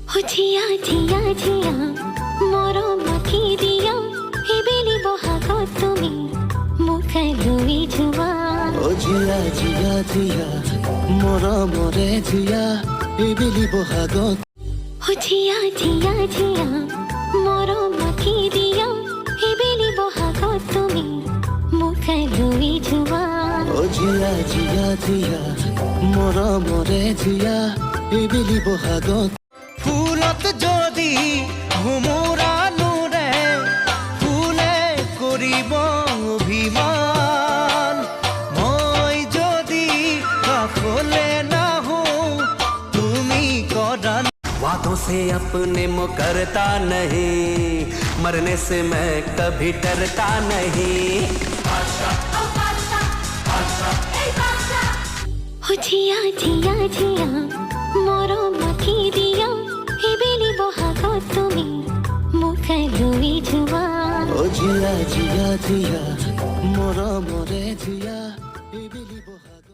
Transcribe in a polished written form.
ঝিয়া ঝিয়া ঝিয়া মৰম মাখি দিয়া এবেলি বহাগত তুমি মোক লৈ যোৱা ঝিয়া ঝিয়া ঝিয়া মৰমৰে ঝিয়া এইবেলি বহাগত ঝিয়া ঝিয়া ঝিয়া মৰম মাখি দিয়া এবেলি বহাগত তুমি মোক লৈ যোৱা ঝিয়া ঝিয়া ঝিয়া মৰমৰে ঝিয়া এইবেলি বহাগত ফুলত যদি ভোমোৰা নোৰে ফুলে কৰিব অভিমান মই যদি কাষলে নাহো তুমি কৰা वादों से अपने मुकरता नहीं मरने से मैं कभी डरता नहीं ঝিয়া ঝিয়া ঝিয়া মৰম মাখি দিয়া এবেলি বহাগত তুমি মোক লৈ যোৱা ঝিয়া ঝিয়া ঝিয়া মৰমৰে ঝিয়া এইবেলি বহাগত